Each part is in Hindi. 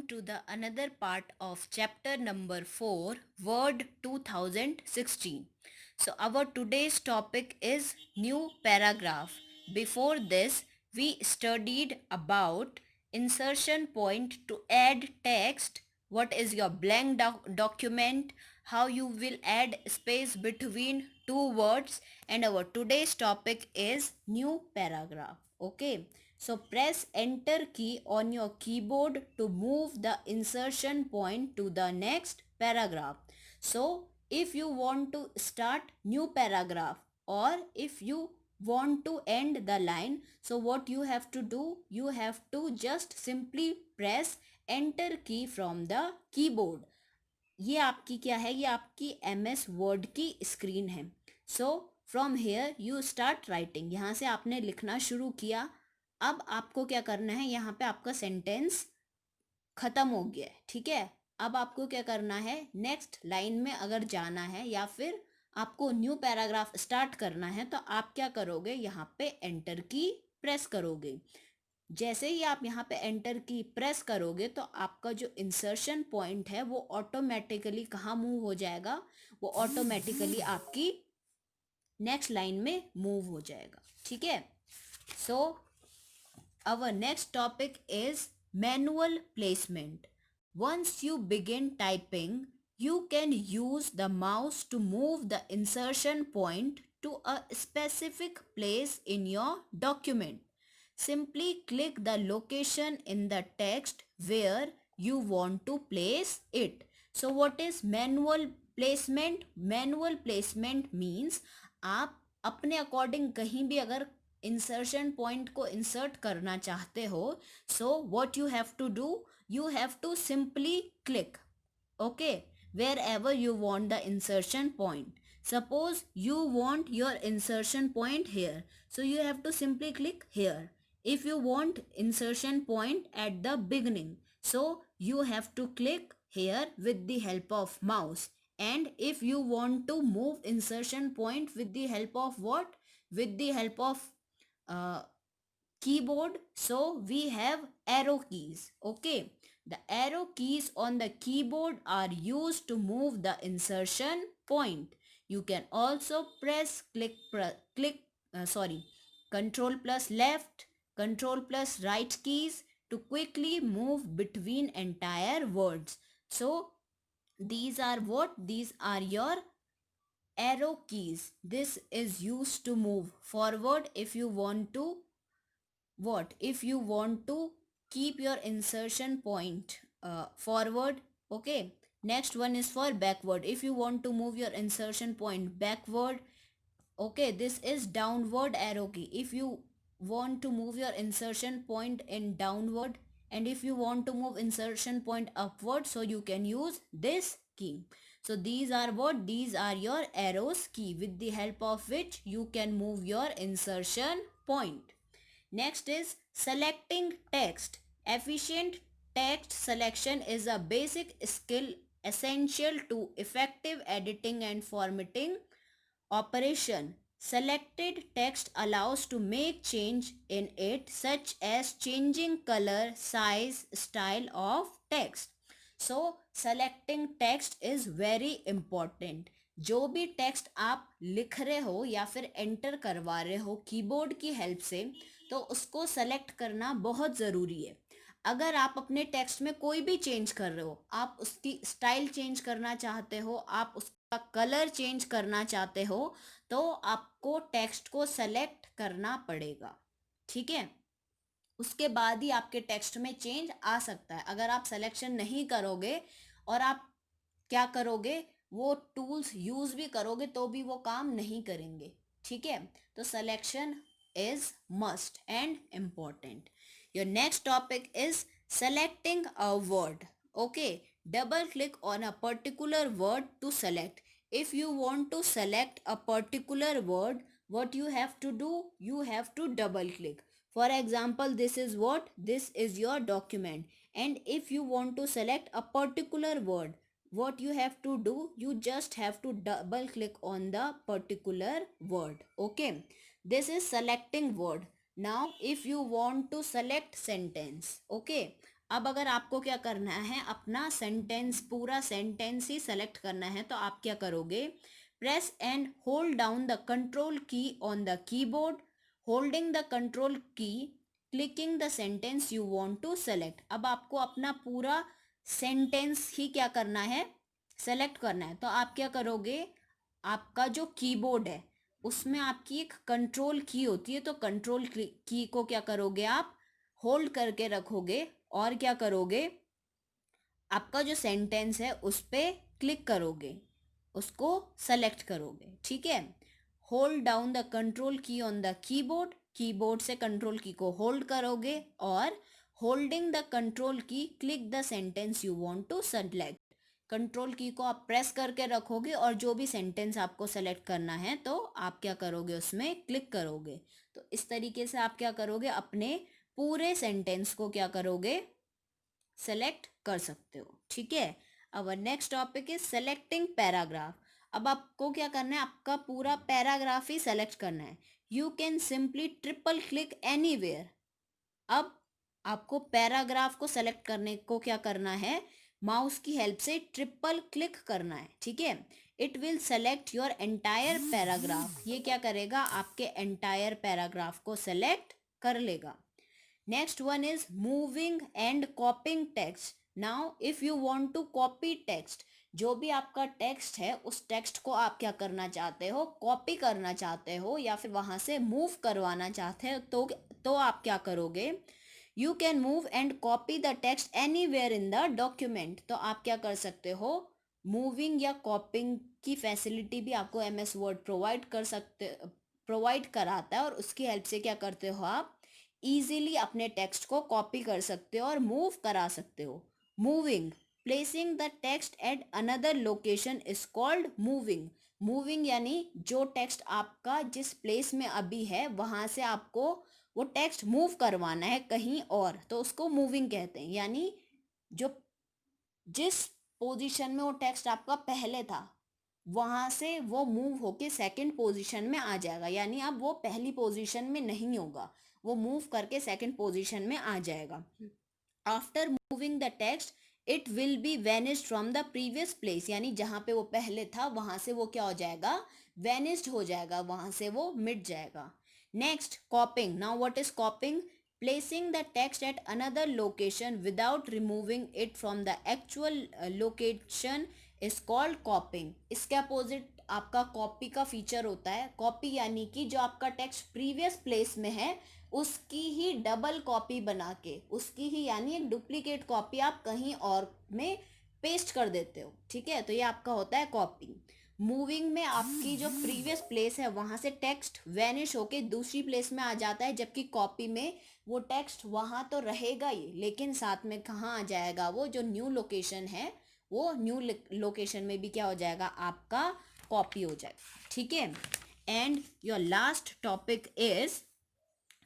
to the another part of chapter number 4, Word 2016. So our today's topic is new paragraph. Before this, we studied about insertion point to add text, what is your blank document, how you will add space between two words, and our today's topic is new paragraph. Okay. So press enter key on your keyboard to move the insertion point to the next paragraph. So if you want to start new paragraph or if you want to end the line, so what you have to do, you have to just simply press enter key from the keyboard. ये आपकी क्या है, ये आपकी MS Word की स्क्रीन है. So from here you start writing. यहाँ से आपने लिखना शुरू किया. अब आपको क्या करना है, यहाँ पे आपका सेंटेंस खत्म हो गया है. ठीक है, अब आपको क्या करना है, नेक्स्ट लाइन में अगर जाना है या फिर आपको न्यू पैराग्राफ स्टार्ट करना है तो आप क्या करोगे, यहाँ पे एंटर की प्रेस करोगे. जैसे ही आप यहाँ पे एंटर की प्रेस करोगे तो आपका जो इंसर्शन पॉइंट है वो ऑटोमेटिकली कहाँ मूव हो जाएगा, वो ऑटोमेटिकली आपकी नेक्स्ट लाइन में मूव हो जाएगा. ठीक है. सो our next topic is manual placement. Once you begin typing, you can use the mouse to move the insertion point to a specific place in your document. Simply click the location in the text where you want to place it. So what is manual placement? Manual placement means आप अपने अकॉर्डिंग कहीं भी अगर इंसर्शन पॉइंट को इंसर्ट करना चाहते हो, so what you have to do, you have to simply click, okay, wherever you want the insertion point. Suppose you want your insertion point here, so you have to simply click here. If you want insertion point at the beginning, so you have to click here with the help of mouse. And if you want to move insertion point with the help of what, with the help of keyboard, so we have arrow keys. Okay, the arrow keys on the keyboard are used to move the insertion point. You can also press control plus left, control plus right keys to quickly move between entire words. So these are what, these are your arrow keys. This is used to move forward if you want to what, if you want to keep your insertion point forward. Okay, next one is for backward. If you want to move your insertion point backward, okay, this is downward arrow key. If you want to move your insertion point in downward, and if you want to move insertion point upward, so you can use this key. So these are what, these are your arrows key with the help of which you can move your insertion point. Next is selecting text. Efficient text selection is a basic skill essential to effective editing and formatting operation. Selected text allows to make change in it, such as changing color, size, style of text. So selecting text is very important. जो भी टेक्स्ट आप लिख रहे हो या फिर एंटर करवा रहे हो कीबोर्ड की हेल्प से, तो उसको सेलेक्ट करना बहुत ज़रूरी है. अगर आप अपने टेक्स्ट में कोई भी चेंज कर रहे हो, आप उसकी स्टाइल चेंज करना चाहते हो, आप उसका कलर चेंज करना चाहते हो, तो आपको टेक्स्ट को सेलेक्ट करना पड़ेगा. ठीक है, उसके बाद ही आपके टेक्स्ट में चेंज आ सकता है. अगर आप सिलेक्शन नहीं करोगे और आप क्या करोगे, वो टूल्स यूज़ भी करोगे तो भी वो काम नहीं करेंगे. ठीक है, तो selection is must and important. Your next topic is selecting a word. Okay, double click on a particular word to select. If you want to select a particular word, what you have to do, you have to double click. For example, this is what, this is your document, and if you want to select a particular word, what you have to do, you just have to double click on the particular word. Okay, this is selecting word. Now if you want to select sentence, okay, अब अगर आपको क्या करना है, अपना सेंटेंस, पूरा सेंटेंस ही सेलेक्ट करना है, तो आप क्या करोगे, press and hold down the control key on the keyboard, holding the control key, clicking the sentence you want to select. अब आपको अपना पूरा सेंटेंस ही क्या करना है, सेलेक्ट करना है। तो आप क्या करोगे, आपका जो कीबोर्ड है उसमें आपकी एक कंट्रोल की होती है, तो कंट्रोल की को क्या करोगे, आप होल्ड करके रखोगे और क्या करोगे, आपका जो सेंटेंस है उस पर क्लिक करोगे, उसको सेलेक्ट करोगे, ठीक है। Hold down the control key on the keyboard, keyboard से कंट्रोल की को होल्ड करोगे और holding the control key, click the sentence you want to select. Control key को आप प्रेस करके रखोगे और जो भी सेंटेंस आपको सेलेक्ट करना है तो आप क्या करोगे, उसमें क्लिक करोगे। तो इस तरीके से आप क्या करोगे, अपने पूरे सेंटेंस को क्या करोगे, सेलेक्ट कर सकते हो, ठीक है। Our next topic is selecting paragraph. अब आपको क्या करना है, आपका पूरा पैराग्राफ ही सेलेक्ट करना है। You can simply triple click anywhere. अब आपको पैराग्राफ को सेलेक्ट करने को क्या करना है, माउस की हेल्प से ट्रिपल क्लिक करना है, ठीक है। It will select your entire paragraph, ये क्या करेगा, आपके एंटायर पैराग्राफ को सेलेक्ट कर लेगा। Next one is moving and copying text. Now if you want to copy text, जो भी आपका टेक्स्ट है उस टेक्स्ट को आप क्या करना चाहते हो, कॉपी करना चाहते हो या फिर वहां से मूव करवाना चाहते हो, तो आप क्या करोगे, you can move and copy the text anywhere in the document. तो आप क्या कर सकते हो, मूविंग या कॉपिंग की फैसिलिटी भी आपको एमएस वर्ड प्रोवाइड कराता है, और उसकी हेल्प से क्या करते हो, आप इजीली अपने टेक्स्ट को कॉपी कर सकते हो और मूव करा सकते हो। Moving, placing the text at another location is called moving. Moving यानी जो टेक्स्ट आपका जिस प्लेस में अभी है वहां से आपको वो टेक्स्ट मूव करवाना है कहीं और, तो उसको मूविंग कहते हैं। यानी जो जिस पोजीशन में वो टेक्स्ट आपका पहले था वहां से वो मूव होके सेकंड पोजीशन में आ जाएगा, यानी अब वो पहली पोजीशन में नहीं होगा, वो मूव करके सेकंड पोजीशन में आ जाएगा। After moving the text it will be vanished from the previous place, यानी जहां पे वो पहले था वहां से वो क्या हो जाएगा, वेनिस्ड हो जाएगा, वहां से वो मिट जाएगा। Next, कॉपिंग। Now what is कॉपिंग, placing the text at another location without removing it from the actual location is called copying। इसके अपोजिट आपका कॉपी का फीचर होता है। कॉपी यानी कि जो आपका टेक्स्ट प्रीवियस प्लेस में है उसकी ही डबल कॉपी बना के, उसकी ही यानी एक डुप्लीकेट कॉपी आप कहीं और में पेस्ट कर देते हो, ठीक है। तो ये आपका होता है कॉपी। मूविंग में आपकी जो प्रीवियस प्लेस है वहां से टेक्स्ट वैनिश होके दूसरी प्लेस में आ जाता है, जबकि कॉपी में वो टेक्स्ट वहां तो रहेगा ही लेकिन साथ में कहाँ आ जाएगा, वो जो न्यू लोकेशन है वो न्यू लोकेशन में भी क्या हो जाएगा, आपका कॉपी हो जाएगा, ठीक है। And your last topic is,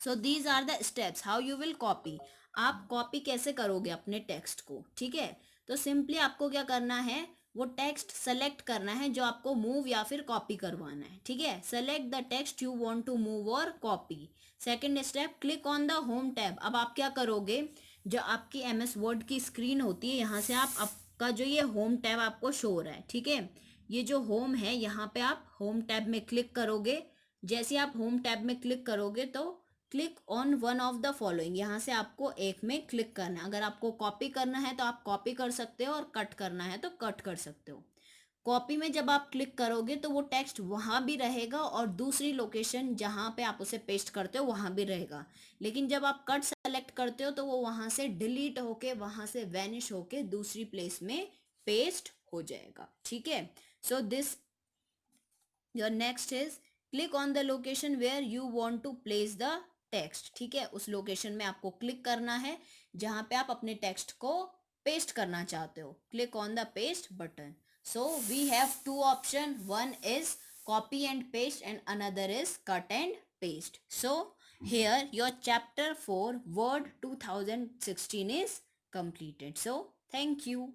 so these are the steps how you will copy. आप कॉपी कैसे करोगे अपने टेक्स्ट को, ठीक है। तो सिंपली आपको क्या करना है, वो टेक्स्ट सेलेक्ट करना है जो आपको मूव या फिर कॉपी करवाना है, ठीक है। Select the text you want to move और copy. Second step, click on the home tab. अब आप क्या करोगे, जो आपकी एमएस वर्ड की स्क्रीन होती है यहाँ से आप आपका जो ये होम टैब आपको शो हो रहा है, ठीक है, ये जो होम है यहाँ पे आप होम टैब में क्लिक करोगे। जैसे आप होम टैब में क्लिक करोगे तो click on one of the following, यहाँ से आपको एक में क्लिक करना है। अगर आपको कॉपी करना है तो आप कॉपी कर सकते हो और कट करना है तो कट कर सकते हो। कॉपी में जब आप क्लिक करोगे तो वो टेक्स्ट वहाँ भी रहेगा और दूसरी लोकेशन जहाँ पे आप उसे पेस्ट करते हो वहाँ भी रहेगा। लेकिन जब आप कट सेलेक्ट करते हो तो वो वहाँ से डिलीट होके, वहाँ से वैनिश होके दूसरी प्लेस में पेस्ट हो जाएगा, ठीक है। So this your next is click on the location where you want to place the text, ठीक है। उस लोकेशन में आपको क्लिक करना है जहां पे आप अपने टेक्स्ट को पेस्ट करना चाहते हो। Click on the paste button. So we have two option, one is copy and paste and another is cut and paste. So here your chapter 4 word 2016 is completed. So thank you.